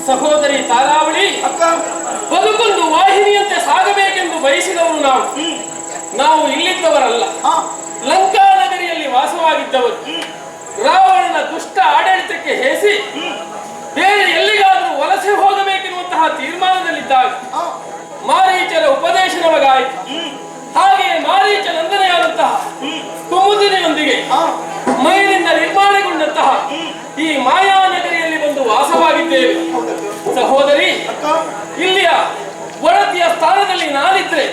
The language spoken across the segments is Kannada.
ಸಹೋದರಿ ತಾರಾವಳಿ ಅಕ್ಕ ಬದುಕೊಂದು ವಾಹಿನಿಯಂತೆ ಸಾಗಬೇಕೆಂದು ಬಯಸಿದವರು ನಾವು ಇಲ್ಲಿದ್ದವರಲ್ಲ. ಲಂಕಾ ನಗರಿಯಲ್ಲಿ ವಾಸವಾಗಿದ್ದವರು. ರಾವಣನ ದುಷ್ಟ ಆಡಳಿತಕ್ಕೆ ಹೇಸಿ ಬೇರೆ ಎಲ್ಲಿಗಾದರೂ ವಲಸೆ ಹೋಗಬೇಕೆನ್ನುವಂತಹ ತೀರ್ಮಾನದಲ್ಲಿದ್ದಾಗ ಮಾರೀಚರ ಉಪದೇಶ ನಮಗಾಯಿತು. ಹಾಗೆ ಮಾರೀಚ ನಂದನೆಯಾದಂತಹ ಕುಮುದಿನಿಯೊಂದಿಗೆ ಮೈನಿಂದ ನಿರ್ಮಾಣಗೊಂಡಂತಹ ಈ ಮಾಯಾನಗರಿಯಲ್ಲಿ ಬಂದು ವಾಸವಾಗಿದ್ದೇವೆ. ಸಹೋದರಿ, ಇಲ್ಲಿಯ ಒಡತಿಯ ಸ್ಥಾನದಲ್ಲಿ ನಾನಿದ್ರೆ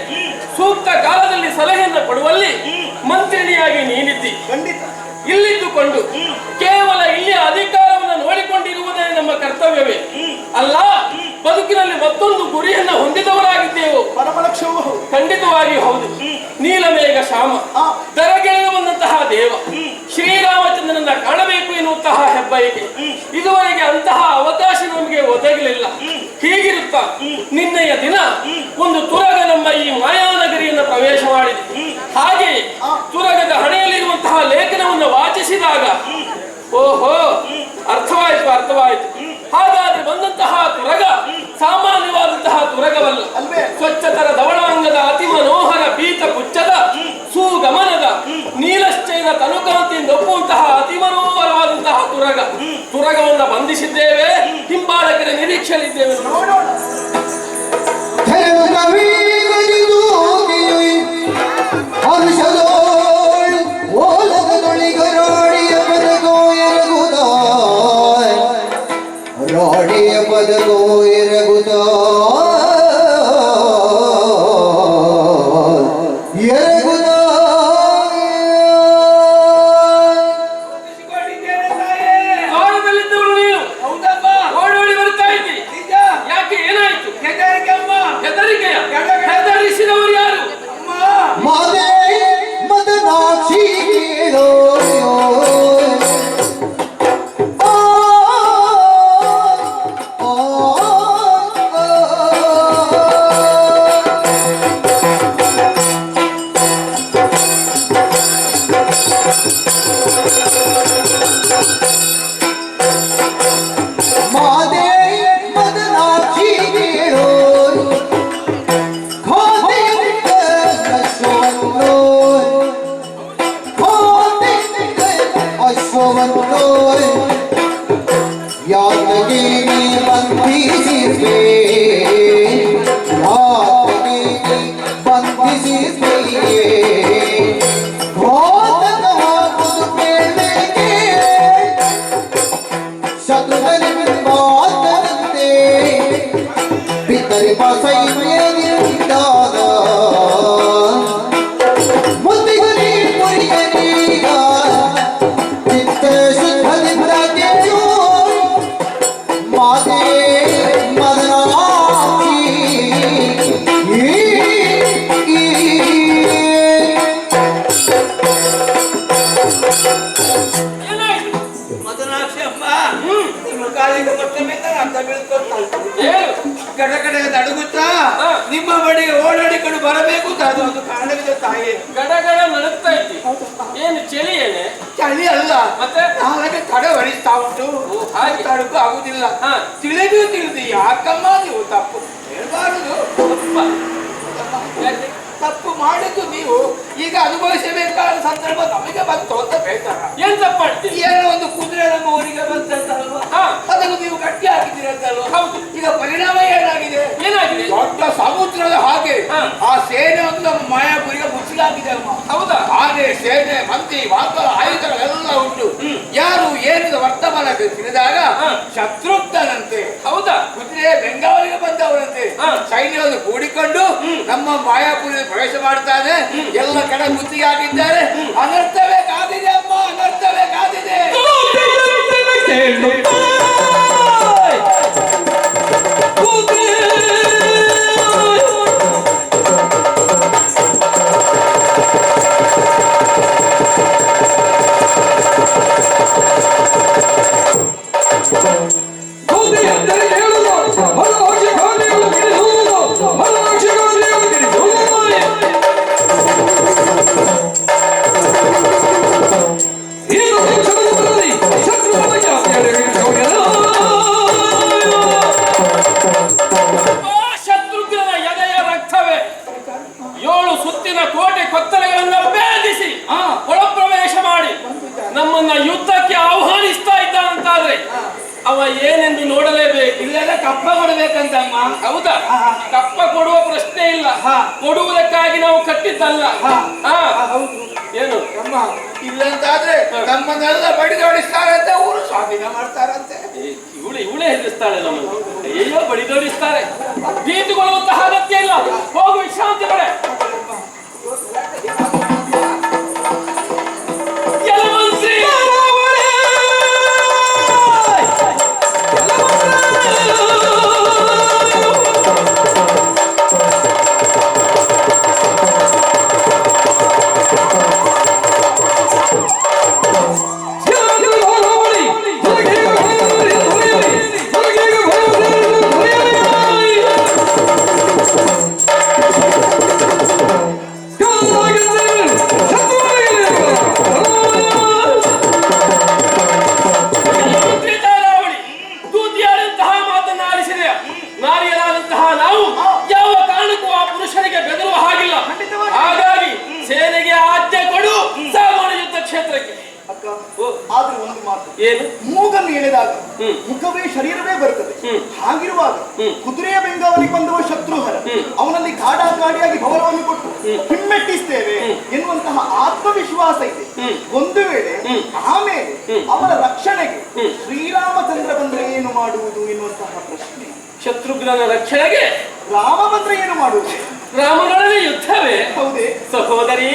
ಸೂಕ್ತ ಕಾಲದಲ್ಲಿ ಸಲಹೆಯನ್ನು ಕೊಡುವಲ್ಲಿ ಮಂತ್ರಿಣಿಯಾಗಿ ನೀನಿದ್ದಿ. ಇಲ್ಲಿದ್ದುಕೊಂಡು ಕೇವಲ ಇಲ್ಲಿಯ ಅಧಿಕಾರವನ್ನು ನೋಡಿಕೊಂಡಿರುವುದೇ ನಮ್ಮ ಕರ್ತವ್ಯವೇ ಅಲ್ಲ, ಬದುಕಿನಲ್ಲಿ ಮತ್ತೊಂದು ಗುರಿಯನ್ನು ಹೊಂದಿದವರಾಗಿದ್ದೇವೆ. ಪರಮಲಕ್ಷ್ಯವೂ ಖಂಡಿತವಾಗಿ ಹೌದು. ನೀಲಮೇಘ ಶ್ಯಾಮ ದರಗೆಳೆದು ಬಂದಂತಹ ದೇವ ಶ್ರೀರಾಮಚಂದ್ರನನ್ನ ಕಾಣಬೇಕು ಎನ್ನುವಂತಹ ಹೆಬ್ಬಯಕೆ, ಇದುವರೆಗೆ ಅಂತಹ ಅವಕಾಶ ನಮಗೆ ಒದಗಲಿಲ್ಲ. ಹೀಗಿರುತ್ತಾ ನಿನ್ನೆಯ ದಿನ ಒಂದು ತುರಗ ನಮ್ಮ ಈ ಮಾಯಾನಗರಿಯನ್ನು ಪ್ರವೇಶ ಮಾಡಿದೆ. ಹಾಗೆಯೇ ತುರಗದ ಹಣೆಯಲ್ಲಿರುವಂತಹ ಲೇಖನವನ್ನು ವಾಚಿಸಿದಾಗ ಓಹೋ, ಅರ್ಥವಾಯಿತು. ಹಾಗಾದ್ರೆ ಬಂದಂತಹ ತುರಗ ಸಾಮಾನ್ಯವಾದಂತಹ ತುರಗವಲ್ಲ. ಸ್ವಚ್ಛತರ ಧವಳಾಂಗದ ಅತಿ ಮನೋಹರ ಪೀತ ಪುಚ್ಚದ ಸುಗಮನದ ನೀಲಶ್ಚೈನ ತನುಕಾಂತಿಯಿಂದ ಒಪ್ಪುವಂತಹ ಅತಿ ಮನೋಹರವಾದಂತಹ ತುರಗವನ್ನು ಬಂಧಿಸಿದ್ದೇವೆ. ಹಿಂಬಾಲಕರ ನಿರೀಕ್ಷೆಯಲ್ಲಿದ್ದೇವೆ. ನೋಡೋಣ. ಯಾಕೆ ಅಂತ ಬೀಳ್ಕೊಳ್ತಾ ಏನು ಕಡೆ ಕಡೆ ನಡುಗುತ್ತಾ ನಿಮ್ಮ ಬಳಿಗೆ ಓಡಾಡಿಕೊಂಡು ಬರಬೇಕು ಅಂತ ಅದು ಕಾರಣವಿದೆ ತಾಯಿ. ಗಡಗಡ ನಡುಗ್ತಾ ಇದ್ದಿ. ಏನು ಚಳಿ ಏನೇ? ಚಳಿ ಅಲ್ಲ, ಮತ್ತೆ ನಾಲ್ಗೆ ತಡೆ ಹೊರಿಸ್ತಾ ಉಂಟು. ತಡಕ್ಕೂ ಆಗುದಿಲ್ಲ. ತಿಳಿದು ಯಾಕಮ್ಮ ನೀವು ತಪ್ಪು ಹೇಳ್ಬಾರದು. ತಪ್ಪು ಮಾಡಿದ್ದು ನೀವು ಈಗ ಅನುಭವಿಸಬೇಕಾದ ಸಂದರ್ಭ ನಮಗೆ ಬಂತು ಅಂತ ಬೇಕಾರ. ಏನ್ ತಪ್ಪಾಡ್ತೀವಿ? ಏನೋ ಒಂದು ಕುದುರೆ ನಮ್ಮ ಊರಿಗೆ ಬಂತಲ್ವಾ, ಅದನ್ನು ನೀವು ಗಟ್ಟಿ ಹಾಕಿದಿರಂತಲ್ವ. ಹೌದು. ಈಗ ಪರಿಣಾಮ ಏನಾಗಿದೆ? ಏನಾಗಿದೆ? ದೊಡ್ಡ ಸಮುದ್ರದ ಹಾಗೆ ಆ ಸೇನೆ ಒಂದು ನಮ್ಮ ಮಾಯಾಪುರಿಗೆ ಮುಚ್ಚಿಲಾಗಿದೆ ಅಮ್ಮ. ಹೌದಾ? ಹಾಗೆ ಸೇನೆ ಮಂದಿ ವಾಹನ ಆಯುಧಗಳೆಲ್ಲ ಉಂಟು. ಯಾರು ಏನಿದ ವರ್ತಮಾನ ತಿಳಿದಾಗ ಶತ್ರುಘ್ನಂತೆ, ಹೌದಾ, ಕುದುರೆ ಬೆಂಗಾವಲಿಗೆ ಬಂದವರಂತೆ ಸೈನ್ಯವನ್ನು ಕೂಡಿಕೊಂಡು ನಮ್ಮ ಮಾಯಾಪುರಿ ಪ್ರವೇಶ ಮಾಡ್ತಾನೆ. ಎಲ್ಲ ಕಡೆ ಮುತ್ತಿಗಾಗಿದ್ದಾರೆ. ಅನರ್ಥವೇ ಕಾದಿದೆ ಅಮ್ಮ, ಅನರ್ಥವೇ ಕಾದಿದೆ. ಶತ್ರುಘ್ನನ ಎದೆಯ ರಕ್ತವೇ 7 ಸುತ್ತಿನ ಕೋಟೆ ಕೊತ್ತಲೆಗಳನ್ನು ಭೇದಿಸಿ ಒಳಪ್ರವೇಶ ಮಾಡಿ ನಮ್ಮನ್ನ ಯುದ್ಧಕ್ಕೆ ಆಹ್ವಾನಿಸ್ತಾ ಇದ್ದಾನಂತಾದ್ರೆ ಅವ ಏನೆಂದು ನೋಡಲೇಬೇಕು. ಇಲ್ಲೆಲ್ಲ ಕಪ್ಪ ಕೊಡಬೇಕಂತಮ್ಮ. ಹೌದಾ? ಕಪ್ಪ ಕೊಡುವ ಪ್ರಶ್ನೆ ಇಲ್ಲ, ಕೊಡುವುದಕ್ಕಾಗಿ ನಾವು ಕಟ್ಟಿದ್ದಲ್ಲ. ಏನು ಅಮ್ಮ, ಇಲ್ಲಂತಾದ್ರೆ ನಮ್ಮನ್ನೆಲ್ಲ ಬಡಿದೋಡಿಸ್ತಾರಂತೆ, ಊರು ಸ್ವಾಧೀನ ಮಾಡ್ತಾರಂತೆ. ಇವಳೇ ಹೆದರಿಸ್ತಾಳೆ ನಮ್ಮನ್ನು. ಅಯ್ಯೋ, ಬಡಿದೋಡಿಸ್ತಾರೆ. ಭೀತಿಗೊಳ್ಳುವಂತಹ ಅಗತ್ಯ ಇಲ್ಲ. ಹೋಗು, ವಿಶ್ರಾಂತಿ ಪಡೆ. ನಾರಿಯರಾದಂತಹ ನಾವು ಯಾವ ಕಾರಣಕ್ಕೂ ಆ ಪುರುಷರಿಗೆ ಬೆದರುವ ಹಾಗಿಲ್ಲ. ಹಾಗಾಗಿ ಸೇನೆಗೆ ಆಜ್ಞೆ ಕೊಡು, ಸಾಮಾನ್ಯ ಯುದ್ಧ ಕ್ಷೇತ್ರಕ್ಕೆ. ಆದ್ರೆ ಒಂದು ಮಾತು, ಏನು? ಮೂಗನ್ನು ಎಳೆದಾಗ ಮುಖವೇ ಶರೀರವೇ ಬರುತ್ತದೆ. ಹಾಗಿರುವಾಗ ಕುದುರೆಯ ಬೆಂಗಾವಲಿಗೆ ಬಂದವ ಶತ್ರುಹರ, ಅವನಲ್ಲಿ ಕಾಡಾಕಾಡಿಯಾಗಿ ಭವನವನ್ನು ಕೊಟ್ಟು ಹಿಮ್ಮೆಟ್ಟಿಸ್ತೇವೆ ಎನ್ನುವಂತಹ ಆತ್ಮವಿಶ್ವಾಸ ಇದೆ. ಒಂದು ವೇಳೆ ಆಮೇಲೆ ಅವರ ರಕ್ಷಣೆಗೆ ಶ್ರೀರಾಮಚಂದ್ರ ಬಂದ್ರೆ ಏನು ಮಾಡುವುದು ಎನ್ನುವಂತಹ ಪ್ರಶ್ನೆ. ಶತ್ರುಘ್ನನ ರಕ್ಷಣೆಗೆ ರಾಮ ಬಂದ್ರೆ ಏನು ಮಾಡುವುದು? ರಾಮನೊಡನೆ ಯುದ್ಧವೇ? ಹೌದೇ ಸಹೋದರಿ.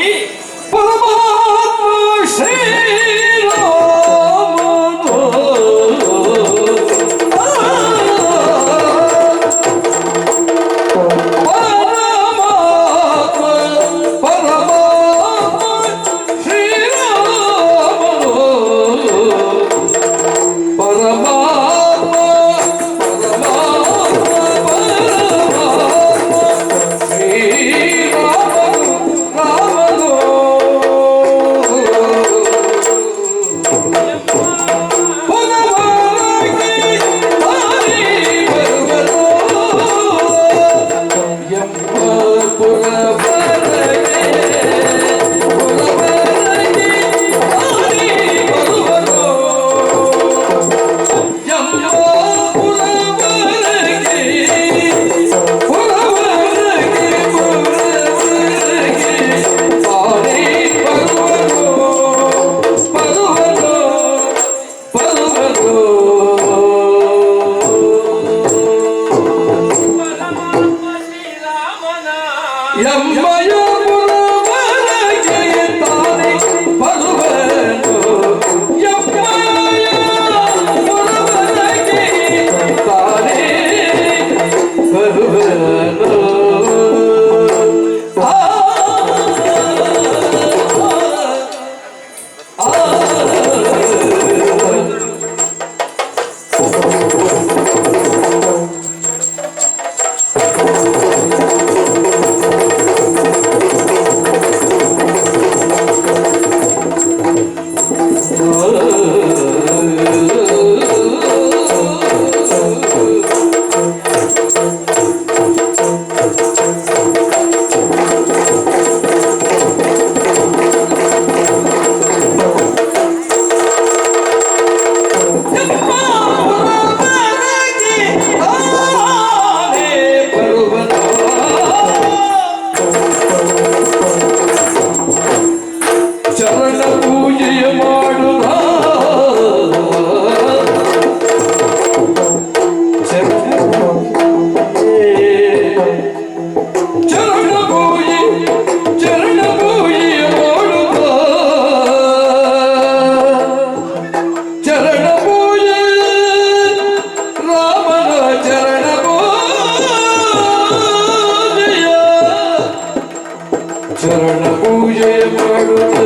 ಶರಣ ಪೂಜೆ ಮಾಡುತ್ತ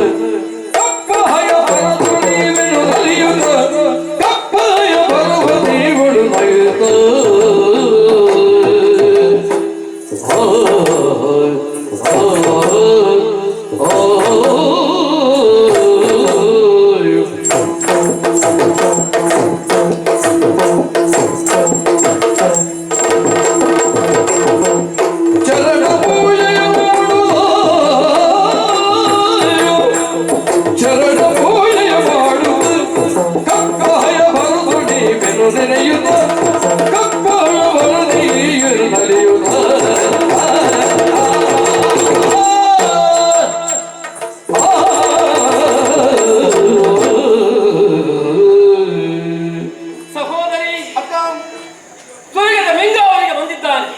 ಕಪ್ಪಯ ಬರದೊಡೀವೆನು ನಲಿಯುತ್ತ ಕಪ್ಪಯ ಬರುವ ದೇವಳು ನಯುತ್ತ ಚರಣ ಪೂಜೆಯ ಮಾಡು ಚರಣ ಪೂಜೆಯ ಮಾಡು ಕಪ್ಪಯ ಬರದೊಡಿ ಬೆನ್ನು ನೆನೆಯುತ್ತ ಕಪ್ಪಯ ಬರದೀರು ನಲಿಯುತ್ತ ಸಹೋದರಿ ಅಕ್ಕ ಸ್ವರ್ಗದ ಮೆಂಗಾವರಿಗೆ ಬಂದಿದ್ದಾನೆ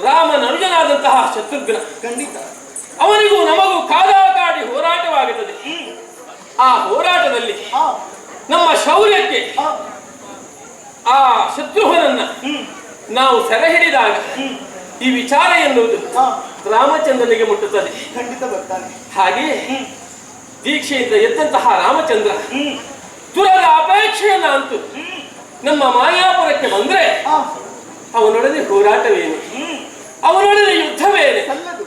ರಾಮನ ಅನುಜನಾದಂತಹ ಶತ್ರುಘ್ನ. ಖಂಡಿತ ಅವನಿಗೂ ನಮಗೂ ಕಾದಾಕಾಡಿ ಹೋರಾಟವಾಗುತ್ತದೆ. ಆ ಹೋರಾಟದಲ್ಲಿ ಆ ನಮ್ಮ ಶೌರ್ಯಕ್ಕೆ ಆ ಆ ಶತ್ರುಘ್ನನ್ನ ನಾವು ಸೆರೆ ಹಿಡಿದಾಗ ಈ ವಿಚಾರ ಎನ್ನುವುದು ಆ ರಾಮಚಂದ್ರನಿಗೆ ಮುಟ್ಟುತ್ತದೆ. ಖಂಡಿತ ಬರ್ತಾನೆ. ಹಾಗೆಯೇ ದೀಕ್ಷೆಯಿಂದ ಎದ್ದಂತಹ ರಾಮಚಂದ್ರ ತುರದ ಅಪೇಕ್ಷೆಯನ್ನ ಅಂತು ನಮ್ಮ ಮಾಯಾಪುರಕ್ಕೆ ಬಂದ್ರೆ ಆ ಅವನೊಡನೆ ಹೋರಾಟವೇನು, ಅವನೊಡನೆ ಯುದ್ಧವೇನು? ಸಲ್ಲದು.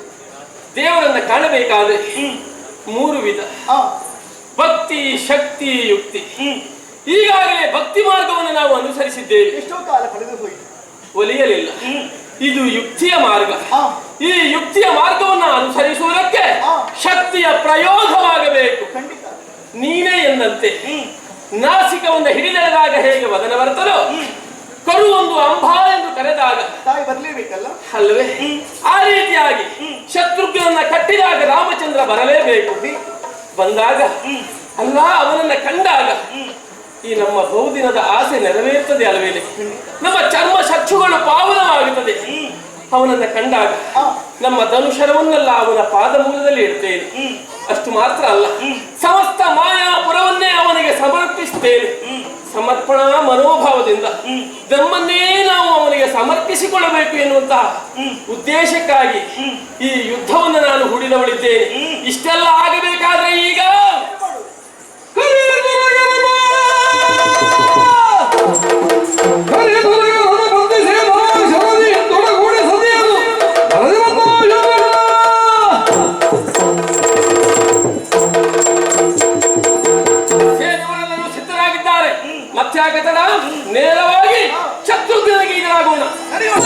ದೇವರನ್ನ ಕಾಣಬೇಕಾದ್ರೆ 3 ವಿಧ: ಆ ಭಕ್ತಿ, ಶಕ್ತಿ, ಯುಕ್ತಿ. ಈಗಾಗಲೇ ಭಕ್ತಿ ಮಾರ್ಗವನ್ನು ನಾವು ಅನುಸರಿಸಿದ್ದೇವೆ, ಎಷ್ಟೋ ಕಾಲ ಕಳೆದು ಹೋಯಿತು. ಒಲಿಯಲಿಲ್ಲ. ಇದು ಯುಕ್ತಿಯ ಮಾರ್ಗ. ಆ ಈ ಯುಕ್ತಿಯ ಮಾರ್ಗವನ್ನು ಅನುಸರಿಸುವುದಕ್ಕೆ ಶಕ್ತಿಯ ಪ್ರಯೋಗವಾಗಬೇಕು. ಖಂಡಿತ ನೀನೇ ಎಂದಂತೆ ನಾಸಿಕವನ್ನು ಹಿಡಿದೆಳೆದಾಗ ಹೇಗೆ ವದನ ಬರ್ತದೋ, ಕರುವೊಂದು ಅಂಬ ಎಂದು ಕರೆದಾಗ ತಾಯಿ ಬರ್ಲೇಬೇಕಲ್ಲ. ಅಲ್ವೇ, ಆ ರೀತಿಯಾಗಿ ಶತ್ರುಘ್ನನ್ನ ಕಟ್ಟಿದಾಗ ರಾಮಚಂದ್ರ ಬರಲೇಬೇಕು. ಬಂದಾಗ ಅಲ್ಲ, ಅವನನ್ನ ಕಂಡಾಗ ಈ ನಮ್ಮ ಬಹುದಿನದ ಆಸೆ ನೆರವೇರುತ್ತದೆ ಅಲ್ವೇನೆ. ನಮ್ಮ ಚರ್ಮ ಚಕ್ಷುಗಳು ಪಾವನವಾಗುತ್ತದೆ. ಅವನನ್ನ ಕಂಡಾಗ ನಮ್ಮ ಧನುಷರವನ್ನೆಲ್ಲ ಅವನ ಪಾದ ಮೂಲದಲ್ಲಿ ಇಡ್ತೇನೆ. ಅಷ್ಟು ಮಾತ್ರ ಅಲ್ಲ, ಸಮಸ್ತ ಮಾಯಾಪುರವನ್ನೇ ಅವನಿಗೆ ಸಮರ್ಪಿಸ್ತೇನೆ. ಸಮರ್ಪಣಾ ಮನೋಭಾವದಿಂದ ನಮ್ಮನ್ನೇ ನಾವು ಅವನಿಗೆ ಸಮರ್ಪಿಸಿಕೊಳ್ಳಬೇಕು ಎನ್ನುವಂತಹ ಉದ್ದೇಶಕ್ಕಾಗಿ ಈ ಯುದ್ಧವನ್ನು ನಾನು ಹೂಡಿದವಳಿದ್ದೇನೆ. ಇಷ್ಟೆಲ್ಲ ಆಗಬೇಕಾದ್ರೆ ಈಗ ಸೇನೆಯವರೆಲ್ಲರೂ ಸಿದ್ಧರಾಗಿದ್ದಾರೆ. ಮತ್ಯಾಗತನ ನೇರವಾಗಿ ಶತ್ರುಘ್ನಿಗೆ ಎದುರಾಗೋಣ. ನಡೆಯೋಣ.